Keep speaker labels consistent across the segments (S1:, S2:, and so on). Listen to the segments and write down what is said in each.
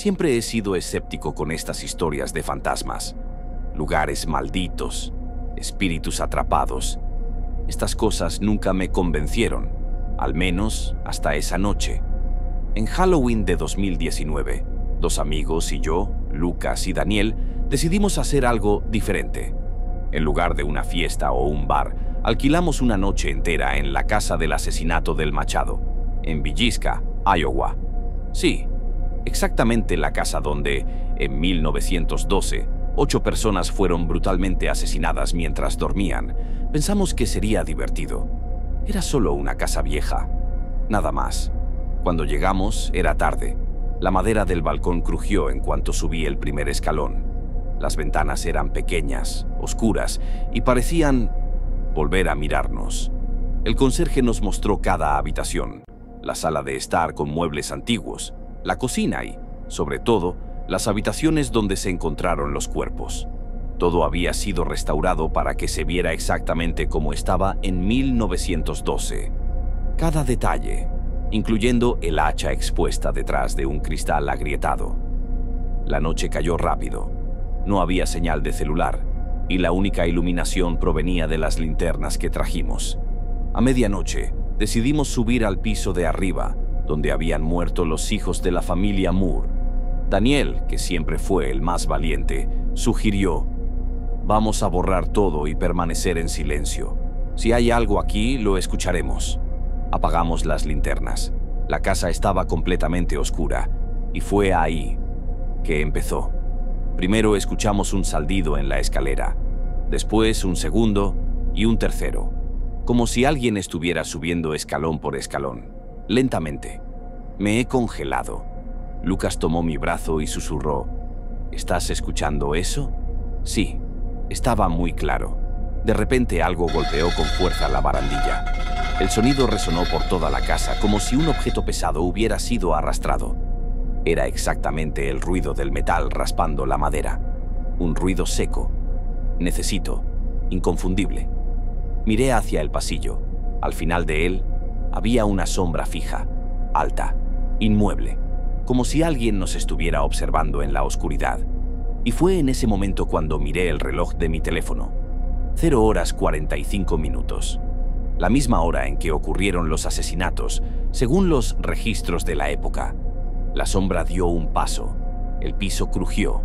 S1: Siempre he sido escéptico con estas historias de fantasmas. Lugares malditos, espíritus atrapados. Estas cosas nunca me convencieron, al menos hasta esa noche. En Halloween de 2019, 2 amigos y yo, Lucas y Daniel, decidimos hacer algo diferente. En lugar de una fiesta o un bar, alquilamos una noche entera en la casa del asesinato del Machado, en Villisca, Iowa. Sí, exactamente la casa donde, en 1912, 8 personas fueron brutalmente asesinadas mientras dormían. Pensamos que sería divertido. Era solo una casa vieja, nada más. Cuando llegamos, era tarde. La madera del balcón crujió en cuanto subí el primer escalón. Las ventanas eran pequeñas, oscuras, y parecían volver a mirarnos. El conserje nos mostró cada habitación, la sala de estar con muebles antiguos, la cocina y, sobre todo, las habitaciones donde se encontraron los cuerpos. Todo había sido restaurado para que se viera exactamente como estaba en 1912. Cada detalle, incluyendo el hacha expuesta detrás de un cristal agrietado. La noche cayó rápido. No había señal de celular, y la única iluminación provenía de las linternas que trajimos. A medianoche, decidimos subir al piso de arriba, donde habían muerto los hijos de la familia Moore. Daniel, que siempre fue el más valiente, sugirió: «Vamos a borrar todo y permanecer en silencio. Si hay algo aquí, lo escucharemos». Apagamos las linternas. La casa estaba completamente oscura, y fue ahí que empezó. Primero escuchamos un saldido en la escalera, después un segundo y un tercero, como si alguien estuviera subiendo escalón por escalón, lentamente. Me he congelado. Lucas tomó mi brazo y susurró: «¿Estás escuchando eso?» Sí, estaba muy claro. De repente algo golpeó con fuerza la barandilla. El sonido resonó por toda la casa, como si un objeto pesado hubiera sido arrastrado. Era exactamente el ruido del metal raspando la madera. Un ruido seco, necesito, inconfundible. Miré hacia el pasillo. Al final de él había una sombra fija, alta, inmueble, como si alguien nos estuviera observando en la oscuridad. Y fue en ese momento cuando miré el reloj de mi teléfono. 0:45. La misma hora en que ocurrieron los asesinatos, según los registros de la época. La sombra dio un paso, el piso crujió,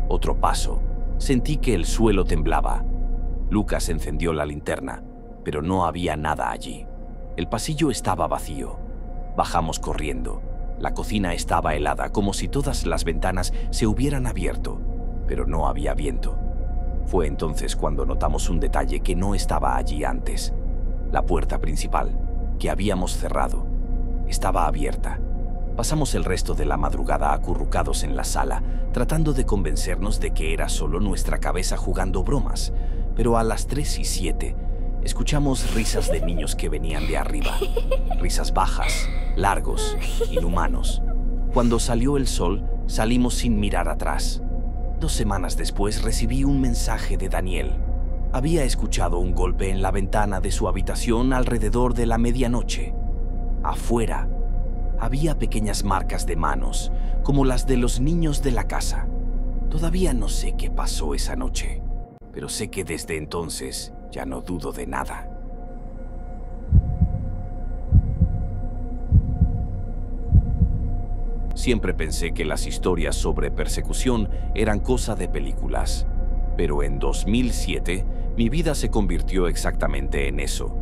S1: otro paso. Sentí que el suelo temblaba. Lucas encendió la linterna, pero no había nada allí. El pasillo estaba vacío. Bajamos corriendo. La cocina estaba helada, como si todas las ventanas se hubieran abierto, pero no había viento. Fue entonces cuando notamos un detalle que no estaba allí antes. La puerta principal, que habíamos cerrado, estaba abierta. Pasamos el resto de la madrugada acurrucados en la sala, tratando de convencernos de que era solo nuestra cabeza jugando bromas. Pero a las 3:07 escuchamos risas de niños que venían de arriba. Risas bajas, largos, inhumanos. Cuando salió el sol, salimos sin mirar atrás. 2 semanas después recibí un mensaje de Daniel. Había escuchado un golpe en la ventana de su habitación alrededor de la medianoche. Afuera había pequeñas marcas de manos, como las de los niños de la casa. Todavía no sé qué pasó esa noche, pero sé que desde entonces ya no dudo de nada. Siempre pensé que las historias sobre persecución eran cosa de películas, pero en 2007 mi vida se convirtió exactamente en eso.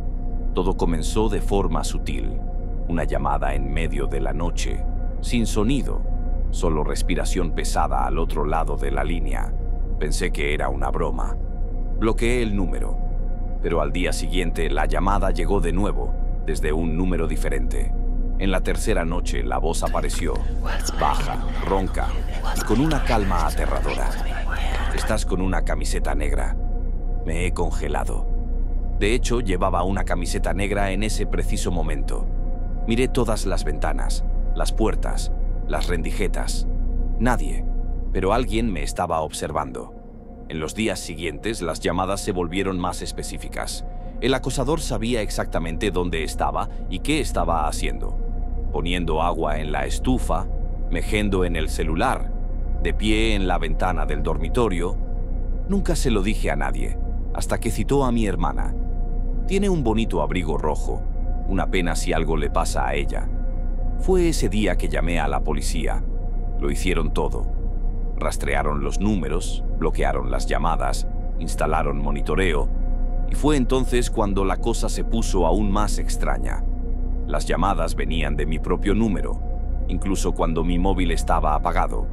S1: Todo comenzó de forma sutil. Una llamada en medio de la noche, sin sonido, solo respiración pesada al otro lado de la línea. Pensé que era una broma. Bloqueé el número, pero al día siguiente la llamada llegó de nuevo, desde un número diferente. En la tercera noche la voz apareció, baja, ronca y con una calma aterradora. «Estás con una camiseta negra». Me he congelado. De hecho, llevaba una camiseta negra en ese preciso momento. Miré todas las ventanas, las puertas, las rendijetas. Nadie, pero alguien me estaba observando. En los días siguientes, las llamadas se volvieron más específicas. El acosador sabía exactamente dónde estaba y qué estaba haciendo. Poniendo agua en la estufa, mejendo en el celular, de pie en la ventana del dormitorio. Nunca se lo dije a nadie, hasta que citó a mi hermana. Tiene un bonito abrigo rojo, una pena si algo le pasa a ella. Fue ese día que llamé a la policía. Lo hicieron todo. Rastrearon los números, bloquearon las llamadas, instalaron monitoreo, y fue entonces cuando la cosa se puso aún más extraña. Las llamadas venían de mi propio número, incluso cuando mi móvil estaba apagado.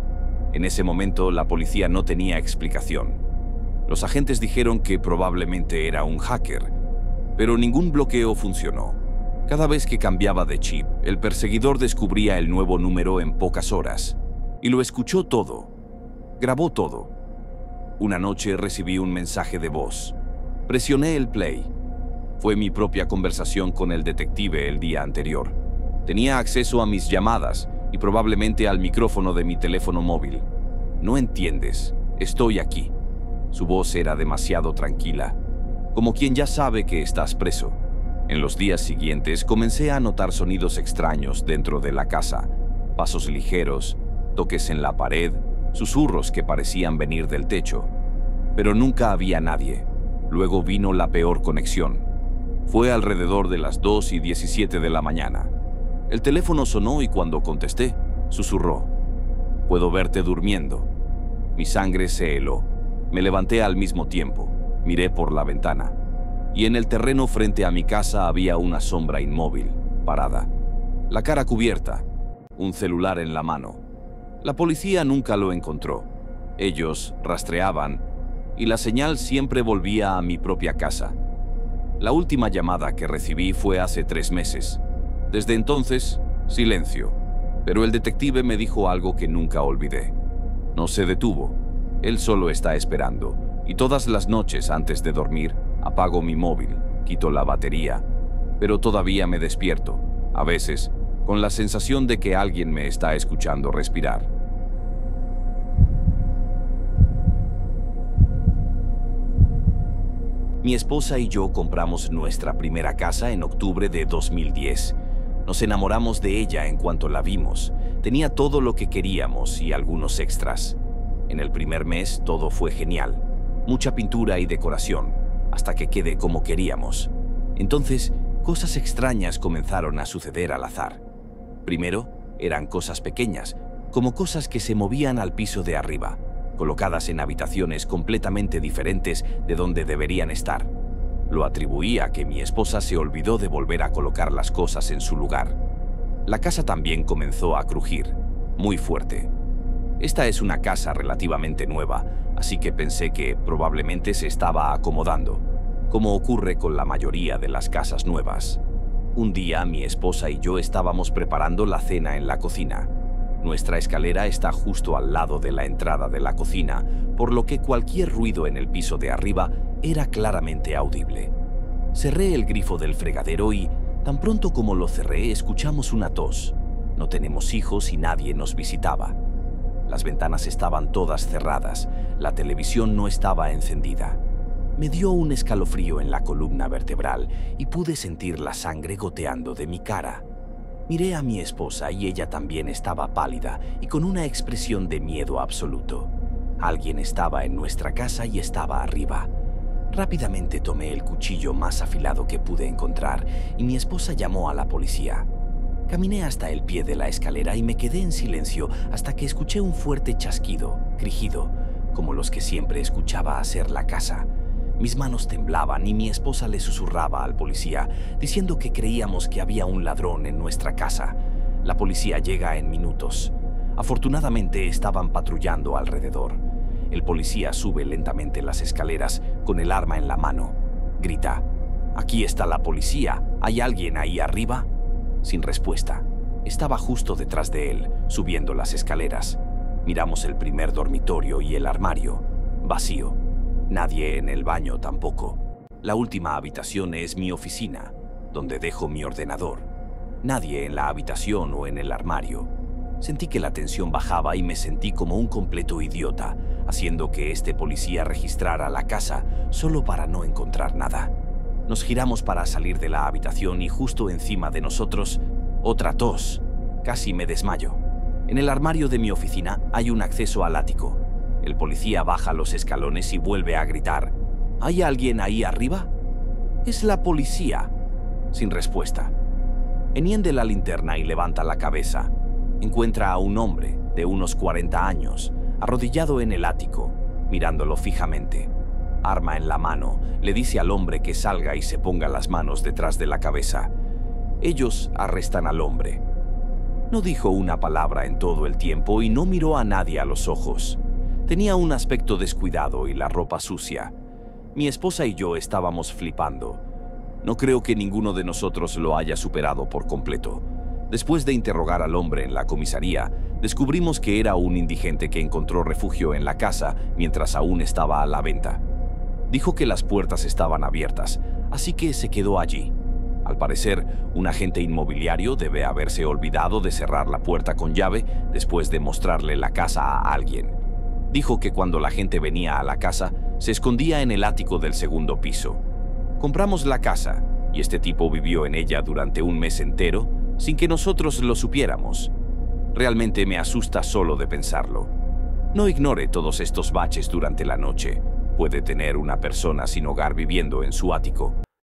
S1: En ese momento la policía no tenía explicación. Los agentes dijeron que probablemente era un hacker, pero ningún bloqueo funcionó. Cada vez que cambiaba de chip, el perseguidor descubría el nuevo número en pocas horas, y lo escuchó todo. Grabó todo. Una noche recibí un mensaje de voz. Presioné el play. Fue mi propia conversación con el detective el día anterior. Tenía acceso a mis llamadas y probablemente al micrófono de mi teléfono móvil. No entiendes, estoy aquí. Su voz era demasiado tranquila, como quien ya sabe que estás preso. En los días siguientes comencé a notar sonidos extraños dentro de la casa, pasos ligeros, toques en la pared, susurros que parecían venir del techo. Pero nunca había nadie. Luego vino la peor conexión. Fue alrededor de las 2:17 de la mañana. El teléfono sonó y cuando contesté, susurró: «Puedo verte durmiendo». Mi sangre se heló. Me levanté al mismo tiempo, miré por la ventana, y en el terreno frente a mi casa había una sombra inmóvil, parada, la cara cubierta, un celular en la mano. La policía nunca lo encontró. Ellos rastreaban, y la señal siempre volvía a mi propia casa. La última llamada que recibí fue hace 3 meses. Desde entonces, silencio. Pero el detective me dijo algo que nunca olvidé. No se detuvo. Él solo está esperando. Y todas las noches antes de dormir, apago mi móvil, quito la batería. Pero todavía me despierto, a veces, con la sensación de que alguien me está escuchando respirar. Mi esposa y yo compramos nuestra primera casa en octubre de 2010. Nos enamoramos de ella en cuanto la vimos. Tenía todo lo que queríamos y algunos extras. En el primer mes todo fue genial. Mucha pintura y decoración, hasta que quedé como queríamos. Entonces, cosas extrañas comenzaron a suceder al azar. Primero, eran cosas pequeñas, como cosas que se movían al piso de arriba, colocadas en habitaciones completamente diferentes de donde deberían estar. Lo atribuí a que mi esposa se olvidó de volver a colocar las cosas en su lugar. La casa también comenzó a crujir, muy fuerte. Esta es una casa relativamente nueva, así que pensé que probablemente se estaba acomodando, como ocurre con la mayoría de las casas nuevas. Un día mi esposa y yo estábamos preparando la cena en la cocina. Nuestra escalera está justo al lado de la entrada de la cocina, por lo que cualquier ruido en el piso de arriba era claramente audible. Cerré el grifo del fregadero y, tan pronto como lo cerré, escuchamos una tos. No tenemos hijos y nadie nos visitaba. Las ventanas estaban todas cerradas, la televisión no estaba encendida. Me dio un escalofrío en la columna vertebral y pude sentir la sangre goteando de mi cara. Miré a mi esposa y ella también estaba pálida y con una expresión de miedo absoluto. Alguien estaba en nuestra casa y estaba arriba. Rápidamente tomé el cuchillo más afilado que pude encontrar y mi esposa llamó a la policía. Caminé hasta el pie de la escalera y me quedé en silencio hasta que escuché un fuerte chasquido, crujido, como los que siempre escuchaba hacer la casa. Mis manos temblaban y mi esposa le susurraba al policía, diciendo que creíamos que había un ladrón en nuestra casa. La policía llega en minutos. Afortunadamente estaban patrullando alrededor. El policía sube lentamente las escaleras con el arma en la mano. Grita: «Aquí está la policía. ¿Hay alguien ahí arriba?». Sin respuesta. Estaba justo detrás de él, subiendo las escaleras. Miramos el primer dormitorio y el armario. Vacío. Nadie en el baño tampoco. La última habitación es mi oficina, donde dejo mi ordenador. Nadie en la habitación o en el armario. Sentí que la tensión bajaba y me sentí como un completo idiota, haciendo que este policía registrara la casa solo para no encontrar nada. Nos giramos para salir de la habitación y justo encima de nosotros, otra tos. Casi me desmayo. En el armario de mi oficina hay un acceso al ático. El policía baja los escalones y vuelve a gritar. ¿Hay alguien ahí arriba? Es la policía. Sin respuesta. Enciende la linterna y levanta la cabeza. Encuentra a un hombre de unos 40 años, arrodillado en el ático, mirándolo fijamente. Arma en la mano, le dice al hombre que salga y se ponga las manos detrás de la cabeza. Ellos arrestan al hombre. No dijo una palabra en todo el tiempo y no miró a nadie a los ojos. Tenía un aspecto descuidado y la ropa sucia. Mi esposa y yo estábamos flipando. No creo que ninguno de nosotros lo haya superado por completo. Después de interrogar al hombre en la comisaría, descubrimos que era un indigente que encontró refugio en la casa mientras aún estaba a la venta. Dijo que las puertas estaban abiertas, así que se quedó allí. Al parecer, un agente inmobiliario debe haberse olvidado de cerrar la puerta con llave después de mostrarle la casa a alguien. Dijo que cuando la gente venía a la casa, se escondía en el ático del segundo piso. Compramos la casa, y este tipo vivió en ella durante un mes entero, sin que nosotros lo supiéramos. Realmente me asusta solo de pensarlo. No ignore todos estos baches durante la noche. Puede tener una persona sin hogar viviendo en su ático.